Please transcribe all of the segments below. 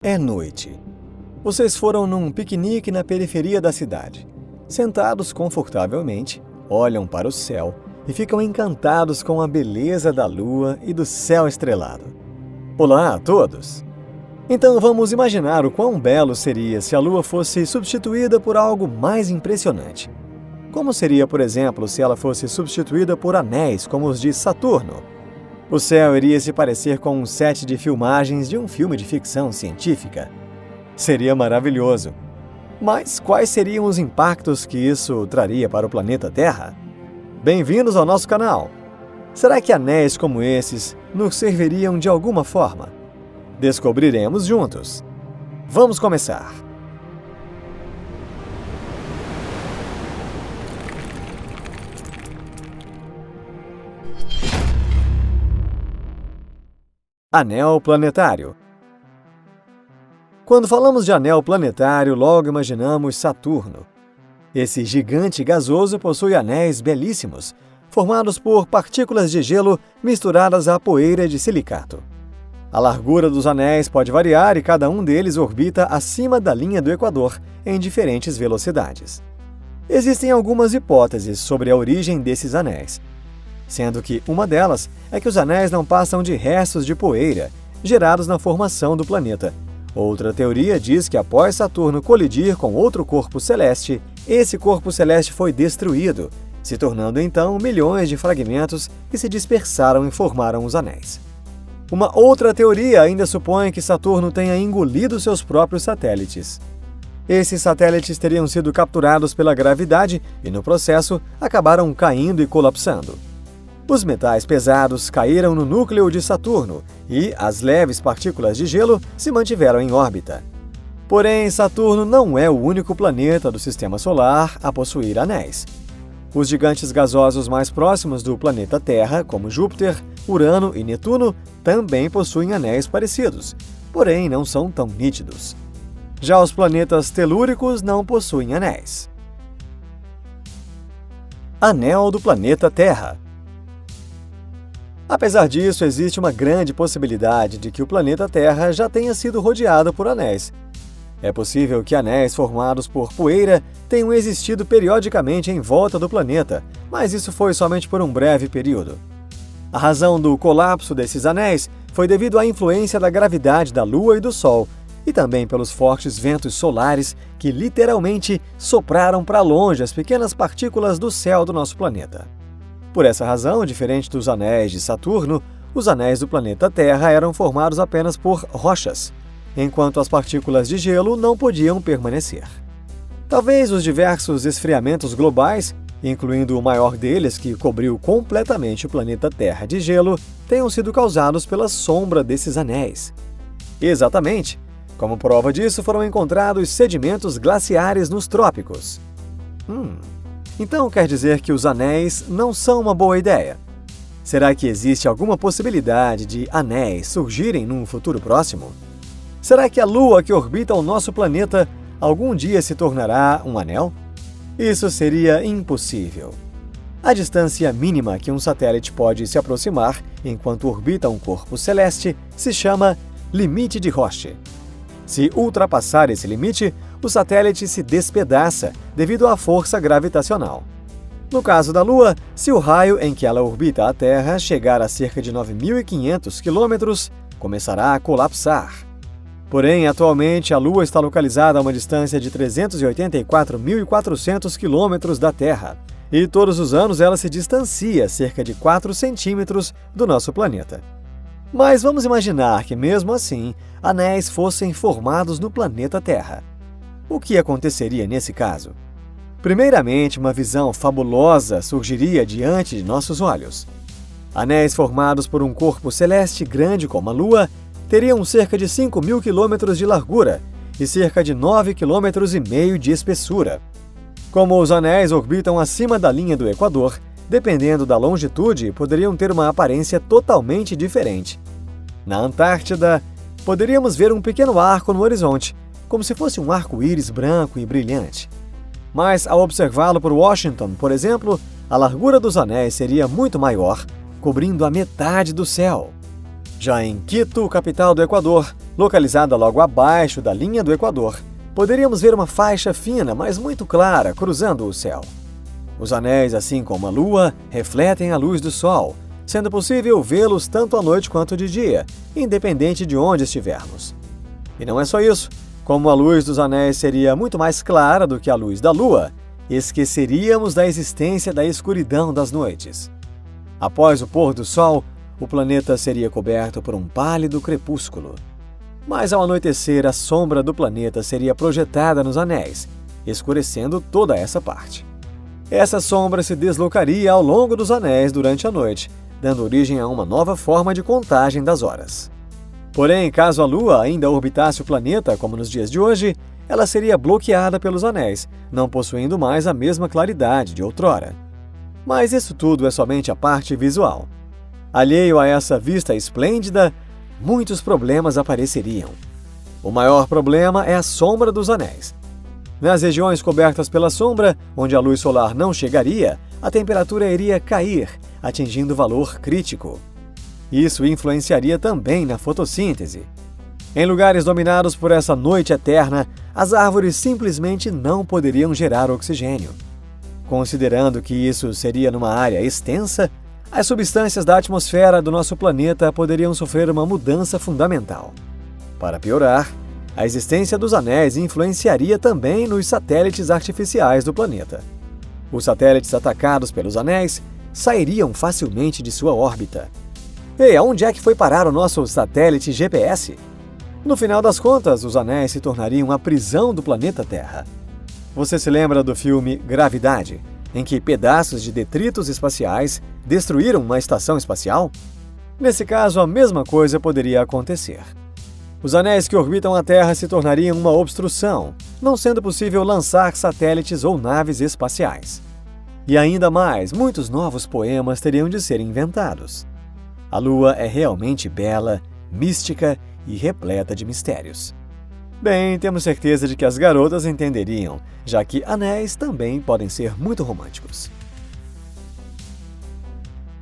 É noite. Vocês foram num piquenique na periferia da cidade. Sentados confortavelmente, olham para o céu e ficam encantados com a beleza da lua e do céu estrelado. Olá a todos! Então vamos imaginar o quão belo seria se a lua fosse substituída por algo mais impressionante. Como seria, por exemplo, se ela fosse substituída por anéis como os de Saturno? O céu iria se parecer com um set de filmagens de um filme de ficção científica. Seria maravilhoso. Mas quais seriam os impactos que isso traria para o planeta Terra? Bem-vindos ao nosso canal! Será que anéis como esses nos serviriam de alguma forma? Descobriremos juntos. Vamos começar! Anel planetário. Quando falamos de anel planetário, logo imaginamos Saturno. Esse gigante gasoso possui anéis belíssimos, formados por partículas de gelo misturadas à poeira de silicato. A largura dos anéis pode variar e cada um deles orbita acima da linha do Equador, em diferentes velocidades. Existem algumas hipóteses sobre a origem desses anéis, sendo que uma delas é que os anéis não passam de restos de poeira gerados na formação do planeta. Outra teoria diz que após Saturno colidir com outro corpo celeste, esse corpo celeste foi destruído, se tornando então milhões de fragmentos que se dispersaram e formaram os anéis. Uma outra teoria ainda supõe que Saturno tenha engolido seus próprios satélites. Esses satélites teriam sido capturados pela gravidade e, no processo, acabaram caindo e colapsando. Os metais pesados caíram no núcleo de Saturno e as leves partículas de gelo se mantiveram em órbita. Porém, Saturno não é o único planeta do Sistema Solar a possuir anéis. Os gigantes gasosos mais próximos do planeta Terra, como Júpiter, Urano e Netuno, também possuem anéis parecidos, porém não são tão nítidos. Já os planetas telúricos não possuem anéis. Anel do planeta Terra. Apesar disso, existe uma grande possibilidade de que o planeta Terra já tenha sido rodeado por anéis. É possível que anéis formados por poeira tenham existido periodicamente em volta do planeta, mas isso foi somente por um breve período. A razão do colapso desses anéis foi devido à influência da gravidade da Lua e do Sol, e também pelos fortes ventos solares que literalmente sopraram para longe as pequenas partículas do céu do nosso planeta. Por essa razão, diferente dos anéis de Saturno, os anéis do planeta Terra eram formados apenas por rochas, enquanto as partículas de gelo não podiam permanecer. Talvez os diversos esfriamentos globais, incluindo o maior deles que cobriu completamente o planeta Terra de gelo, tenham sido causados pela sombra desses anéis. Exatamente! Como prova disso, foram encontrados sedimentos glaciares nos trópicos. Então quer dizer que os anéis não são uma boa ideia? Será que existe alguma possibilidade de anéis surgirem num futuro próximo? Será que a Lua que orbita o nosso planeta algum dia se tornará um anel? Isso seria impossível. A distância mínima que um satélite pode se aproximar enquanto orbita um corpo celeste se chama limite de Roche. Se ultrapassar esse limite, o satélite se despedaça devido à força gravitacional. No caso da Lua, se o raio em que ela orbita a Terra chegar a cerca de 9.500 km, começará a colapsar. Porém, atualmente, a Lua está localizada a uma distância de 384.400 km da Terra, e todos os anos ela se distancia cerca de 4 centímetros do nosso planeta. Mas vamos imaginar que, mesmo assim, anéis fossem formados no planeta Terra. O que aconteceria nesse caso? Primeiramente, uma visão fabulosa surgiria diante de nossos olhos. Anéis formados por um corpo celeste grande como a Lua teriam cerca de 5.000 km de largura e cerca de 9,5 km de espessura. Como os anéis orbitam acima da linha do Equador, dependendo da longitude, poderiam ter uma aparência totalmente diferente. Na Antártida, poderíamos ver um pequeno arco no horizonte, como se fosse um arco-íris branco e brilhante. Mas, ao observá-lo por Washington, por exemplo, a largura dos anéis seria muito maior, cobrindo a metade do céu. Já em Quito, capital do Equador, localizada logo abaixo da linha do Equador, poderíamos ver uma faixa fina, mas muito clara, cruzando o céu. Os anéis, assim como a Lua, refletem a luz do Sol, sendo possível vê-los tanto à noite quanto de dia, independente de onde estivermos. E não é só isso. Como a luz dos anéis seria muito mais clara do que a luz da Lua, esqueceríamos da existência da escuridão das noites. Após o pôr do Sol, o planeta seria coberto por um pálido crepúsculo. Mas ao anoitecer, a sombra do planeta seria projetada nos anéis, escurecendo toda essa parte. Essa sombra se deslocaria ao longo dos anéis durante a noite, dando origem a uma nova forma de contagem das horas. Porém, caso a Lua ainda orbitasse o planeta, como nos dias de hoje, ela seria bloqueada pelos anéis, não possuindo mais a mesma claridade de outrora. Mas isso tudo é somente a parte visual. Alheio a essa vista esplêndida, muitos problemas apareceriam. O maior problema é a sombra dos anéis. Nas regiões cobertas pela sombra, onde a luz solar não chegaria, a temperatura iria cair, atingindo valor crítico. Isso influenciaria também na fotossíntese. Em lugares dominados por essa noite eterna, as árvores simplesmente não poderiam gerar oxigênio. Considerando que isso seria numa área extensa, as substâncias da atmosfera do nosso planeta poderiam sofrer uma mudança fundamental. Para piorar, a existência dos anéis influenciaria também nos satélites artificiais do planeta. Os satélites atacados pelos anéis sairiam facilmente de sua órbita. Ei, aonde é que foi parar o nosso satélite GPS? No final das contas, os anéis se tornariam a prisão do planeta Terra. Você se lembra do filme Gravidade, em que pedaços de detritos espaciais destruíram uma estação espacial? Nesse caso, a mesma coisa poderia acontecer. Os anéis que orbitam a Terra se tornariam uma obstrução, não sendo possível lançar satélites ou naves espaciais. E ainda mais, muitos novos poemas teriam de ser inventados. A Lua é realmente bela, mística e repleta de mistérios. Bem, temos certeza de que as garotas entenderiam, já que anéis também podem ser muito românticos.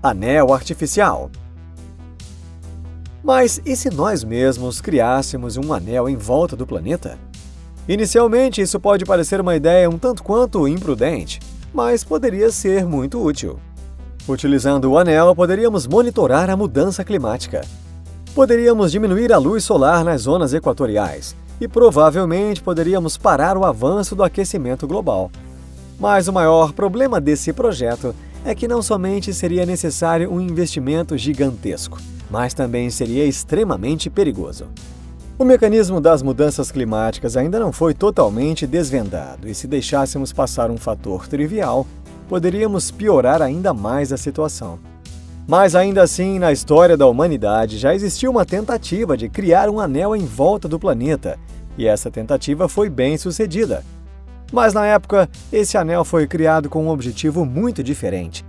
Anel artificial. Mas e se nós mesmos criássemos um anel em volta do planeta? Inicialmente, isso pode parecer uma ideia um tanto quanto imprudente, mas poderia ser muito útil. Utilizando o anel, poderíamos monitorar a mudança climática. Poderíamos diminuir a luz solar nas zonas equatoriais e provavelmente poderíamos parar o avanço do aquecimento global. Mas o maior problema desse projeto é que não somente seria necessário um investimento gigantesco, mas também seria extremamente perigoso. O mecanismo das mudanças climáticas ainda não foi totalmente desvendado, e se deixássemos passar um fator trivial, poderíamos piorar ainda mais a situação. Mas ainda assim, na história da humanidade, já existiu uma tentativa de criar um anel em volta do planeta, e essa tentativa foi bem sucedida. Mas na época, esse anel foi criado com um objetivo muito diferente.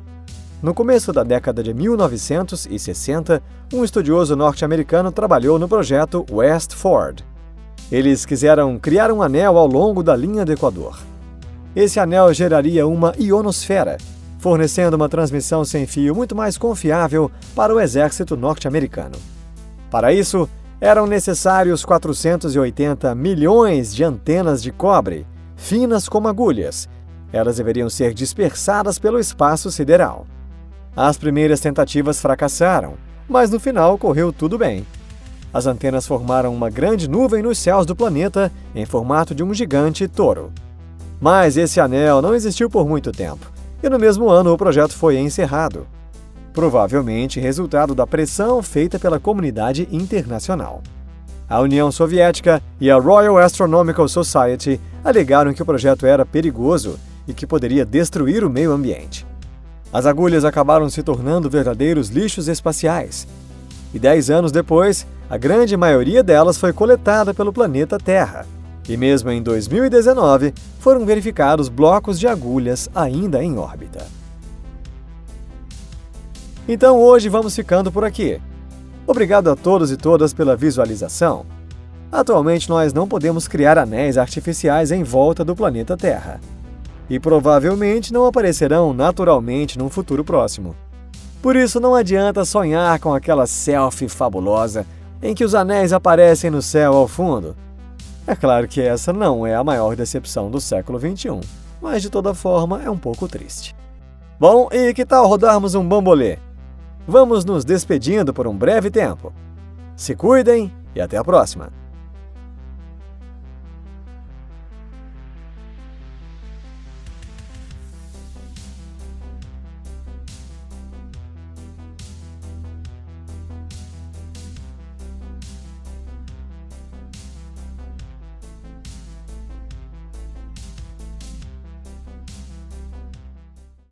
No começo da década de 1960, um estudioso norte-americano trabalhou no projeto Westford. Eles quiseram criar um anel ao longo da linha do Equador. Esse anel geraria uma ionosfera, fornecendo uma transmissão sem fio muito mais confiável para o exército norte-americano. Para isso, eram necessários 480 milhões de antenas de cobre, finas como agulhas. Elas deveriam ser dispersadas pelo espaço sideral. As primeiras tentativas fracassaram, mas no final correu tudo bem. As antenas formaram uma grande nuvem nos céus do planeta em formato de um gigante touro. Mas esse anel não existiu por muito tempo, e no mesmo ano o projeto foi encerrado. Provavelmente resultado da pressão feita pela comunidade internacional. A União Soviética e a Royal Astronomical Society alegaram que o projeto era perigoso e que poderia destruir o meio ambiente. As agulhas acabaram se tornando verdadeiros lixos espaciais. E 10 anos depois, a grande maioria delas foi coletada pelo planeta Terra. E mesmo em 2019, foram verificados blocos de agulhas ainda em órbita. Então hoje vamos ficando por aqui. Obrigado a todos e todas pela visualização. Atualmente nós não podemos criar anéis artificiais em volta do planeta Terra. E provavelmente não aparecerão naturalmente num futuro próximo. Por isso não adianta sonhar com aquela selfie fabulosa em que os anéis aparecem no céu ao fundo. É claro que essa não é a maior decepção do século XXI, mas de toda forma é um pouco triste. Bom, e que tal rodarmos um bambolê? Vamos nos despedindo por um breve tempo. Se cuidem e até a próxima!